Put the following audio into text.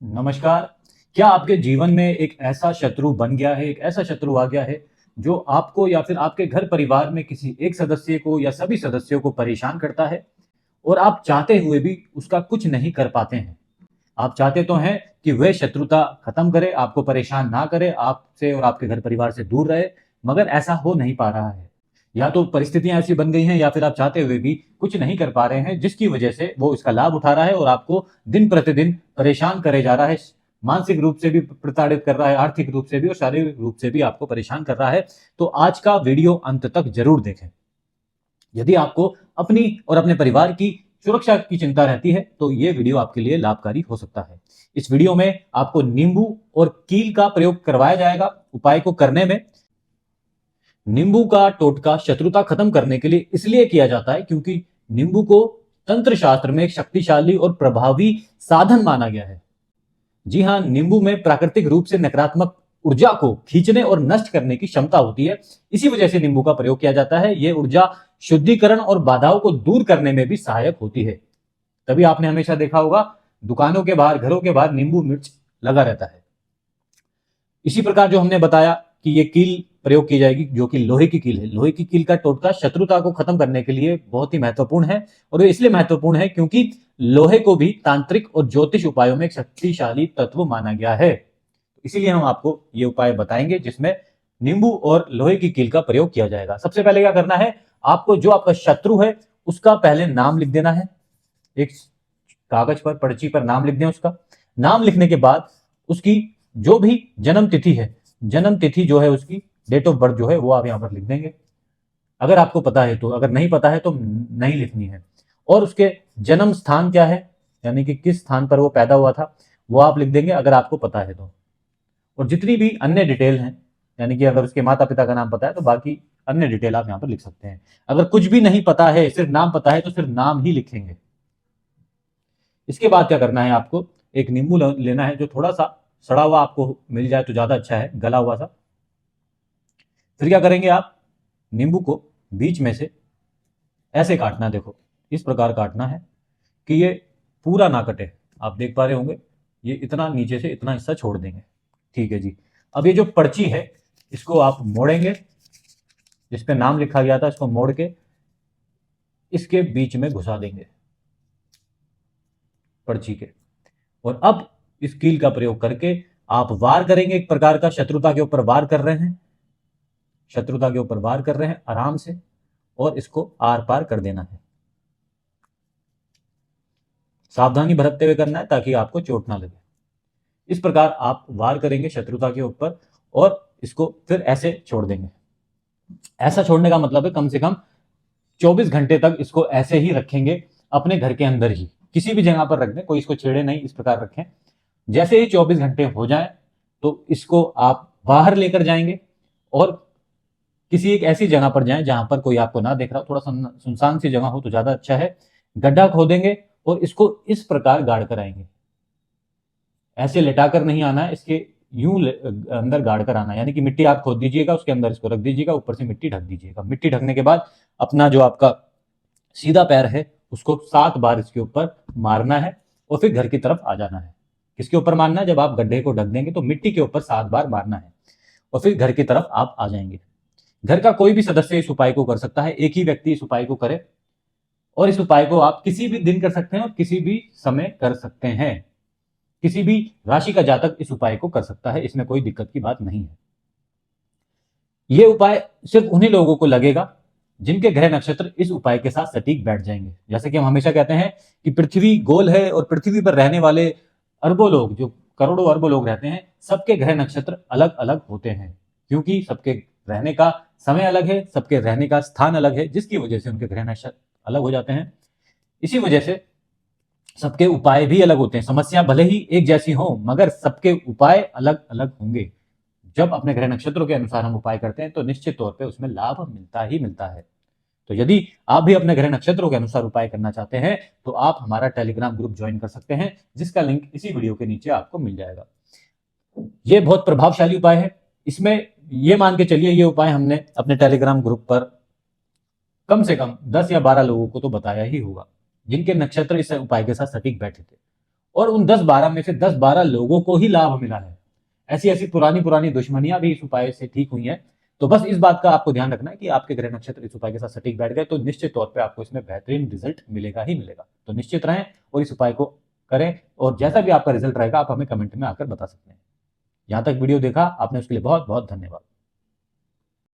नमस्कार। क्या आपके जीवन में एक ऐसा शत्रु बन गया है, एक ऐसा शत्रु आ गया है जो आपको या फिर आपके घर परिवार में किसी एक सदस्य को या सभी सदस्यों को परेशान करता है और आप चाहते हुए भी उसका कुछ नहीं कर पाते हैं? आप चाहते तो हैं कि वह शत्रुता खत्म करे, आपको परेशान ना करे, आपसे और आपके घर परिवार से दूर रहे, मगर ऐसा हो नहीं पा रहा है। या तो परिस्थितियां ऐसी बन गई हैं या फिर आप चाहते हुए भी कुछ नहीं कर पा रहे हैं, जिसकी वजह से वो इसका लाभ उठा रहा है और आपको दिन प्रतिदिन परेशान करे जा रहा है। मानसिक रूप से भी प्रताड़ित कर रहा है, आर्थिक रूप से भी और शारीरिक रूप से भी आपको परेशान कर रहा है। तो आज का वीडियो अंत तक जरूर देखें। यदि आपको अपनी और अपने परिवार की सुरक्षा की चिंता रहती है तो ये वीडियो आपके लिए लाभकारी हो सकता है। इस वीडियो में आपको नींबू और कील का प्रयोग करवाया जाएगा। उपाय को करने में नींबू का टोटका शत्रुता खत्म करने के लिए इसलिए किया जाता है क्योंकि नींबू को तंत्र शास्त्र में एक शक्तिशाली और प्रभावी साधन माना गया है। जी हाँ, नींबू में प्राकृतिक रूप से नकारात्मक ऊर्जा को खींचने और नष्ट करने की क्षमता होती है। इसी वजह से नींबू का प्रयोग किया जाता है। यह ऊर्जा शुद्धिकरण और बाधाओं को दूर करने में भी सहायक होती है। तभी आपने हमेशा देखा होगा दुकानों के बाहर, घरों के बाहर नींबू मिर्च लगा रहता है। इसी प्रकार जो हमने बताया कि ये कील प्रयोग की जाएगी जो कि लोहे की कील है। लोहे की कील का टोटका शत्रुता को खत्म करने के लिए बहुत ही महत्वपूर्ण है और वो इसलिए महत्वपूर्ण है क्योंकि लोहे को भी तांत्रिक और ज्योतिष उपायों में एक शक्तिशाली तत्व माना गया है। इसीलिए हम आपको ये उपाय बताएंगे जिसमें नींबू और लोहे की कील का प्रयोग किया जाएगा। सबसे पहले क्या करना है, आपको जो आपका शत्रु है उसका पहले नाम लिख देना है। एक कागज पर, पर्ची पर नाम लिख दें। उसका नाम लिखने के बाद उसकी जो भी जन्म तिथि है, जन्म तिथि जो है उसकी डेट ऑफ बर्थ जो है वो आप यहां पर लिख देंगे अगर आपको पता है तो। अगर नहीं पता है तो नहीं लिखनी है। और उसके जन्म स्थान क्या है, यानी कि किस स्थान पर वो पैदा हुआ था, वो आप लिख देंगे अगर आपको पता है तो। और जितनी भी अन्य डिटेल हैं, यानी कि अगर उसके माता पिता का नाम पता है तो बाकी अन्य डिटेल आप यहां पर लिख सकते हैं। अगर कुछ भी नहीं पता है, सिर्फ नाम पता है, तो सिर्फ नाम ही लिखेंगे। इसके बाद क्या करना है, आपको एक नींबू लेना है जो थोड़ा सा सड़ा हुआ आपको मिल जाए तो ज्यादा अच्छा है, गला हुआ सा। फिर क्या करेंगे, आप नींबू को बीच में से ऐसे काटना, देखो इस प्रकार काटना है कि ये पूरा ना कटे। आप देख पा रहे होंगे ये इतना नीचे से इतना हिस्सा छोड़ देंगे। ठीक है जी। अब ये जो पर्ची है इसको आप मोड़ेंगे, जिस पे नाम लिखा गया था इसको मोड़ के इसके बीच में घुसा देंगे पर्ची के। और अब इस कील का प्रयोग करके आप वार करेंगे। एक प्रकार का शत्रुता के ऊपर वार कर रहे हैं, शत्रुता के ऊपर वार कर रहे हैं आराम से, और इसको आर पार कर देना है। सावधानी बरतते हुए करना है ताकि आपको चोट ना लगे। इस प्रकार आप वार करेंगे शत्रुता के ऊपर और इसको फिर ऐसे छोड़ देंगे। ऐसा छोड़ने का मतलब है कम से कम 24 घंटे तक इसको ऐसे ही रखेंगे, अपने घर के अंदर ही किसी भी जगह पर रख दें, कोई इसको छेड़े नहीं, इस प्रकार रखें। जैसे ही 24 घंटे हो जाए तो इसको आप बाहर लेकर जाएंगे और किसी एक ऐसी जगह पर जाएं जहां पर कोई आपको ना देख रहा हो, थोड़ा सुनसान सी जगह हो तो ज्यादा अच्छा है। गड्ढा खोदेंगे और इसको इस प्रकार गाड़ कर आएंगे। ऐसे लेटाकर नहीं आना है, इसके यूं अंदर गाड़ कर आना है। यानी कि मिट्टी आप खोद दीजिएगा, उसके अंदर इसको रख दीजिएगा, ऊपर से मिट्टी ढक दीजिएगा। मिट्टी ढकने के बाद अपना जो आपका सीधा पैर है उसको 7 बार इसके ऊपर मारना है और फिर घर की तरफ आ जाना है। किसके ऊपर मारना है, जब आप गड्ढे को ढक देंगे तो मिट्टी के ऊपर 7 बार मारना है और फिर घर की तरफ आप आ जाएंगे। घर का कोई भी सदस्य इस उपाय को कर सकता है, एक ही व्यक्ति इस उपाय को करे। और इस उपाय को आप किसी भी दिन कर सकते हैं और किसी भी समय कर सकते हैं। किसी भी राशि का जातक इस उपाय को कर सकता है, इसमें कोई दिक्कत की बात नहीं है। यह उपाय सिर्फ उन्हीं लोगों को लगेगा जिनके ग्रह नक्षत्र इस उपाय के साथ सटीक बैठ जाएंगे। जैसे कि हम हमेशा कहते हैं कि पृथ्वी गोल है और पृथ्वी पर रहने वाले अरबों लोग, जो करोड़ों अरबों लोग रहते हैं, सबके ग्रह नक्षत्र अलग अलग होते हैं क्योंकि सबके रहने का समय अलग है, सबके रहने का स्थान अलग है, जिसकी वजह से उनके ग्रह नक्षत्र अलग हो जाते हैं। इसी वजह से सबके उपाय भी अलग होते हैं। समस्या भले ही एक जैसी हो मगर सबके उपाय अलग अलग होंगे। जब अपने ग्रह नक्षत्रों के अनुसार हम उपाय करते हैं तो निश्चित तौर पे उसमें लाभ मिलता ही मिलता है। तो यदि आप भी अपने ग्रह नक्षत्रों के अनुसार उपाय करना चाहते हैं तो आप हमारा टेलीग्राम ग्रुप ज्वाइन कर सकते हैं, जिसका लिंक इसी वीडियो के नीचे आपको मिल जाएगा। ये बहुत प्रभावशाली उपाय है। इसमें ये मान के चलिए ये उपाय हमने अपने टेलीग्राम ग्रुप पर कम से कम 10 या 12 लोगों को तो बताया ही होगा जिनके नक्षत्र इस उपाय के साथ सटीक बैठे थे। और उन 10-12 में से 10-12 लोगों को ही लाभ मिला है। ऐसी ऐसी पुरानी पुरानी दुश्मनियां भी इस उपाय से ठीक हुई हैं। तो बस इस बात का आपको ध्यान रखना है कि आपके ग्रह नक्षत्र इस उपाय के साथ सटीक बैठ गए तो निश्चित तौर पे आपको इसमें बेहतरीन रिजल्ट मिलेगा ही मिलेगा। तो निश्चित रहें और इस उपाय को करें, और जैसा भी आपका रिजल्ट रहेगा आप हमें कमेंट में आकर बता सकते हैं। यहां तक वीडियो देखा आपने उसके लिए बहुत बहुत धन्यवाद।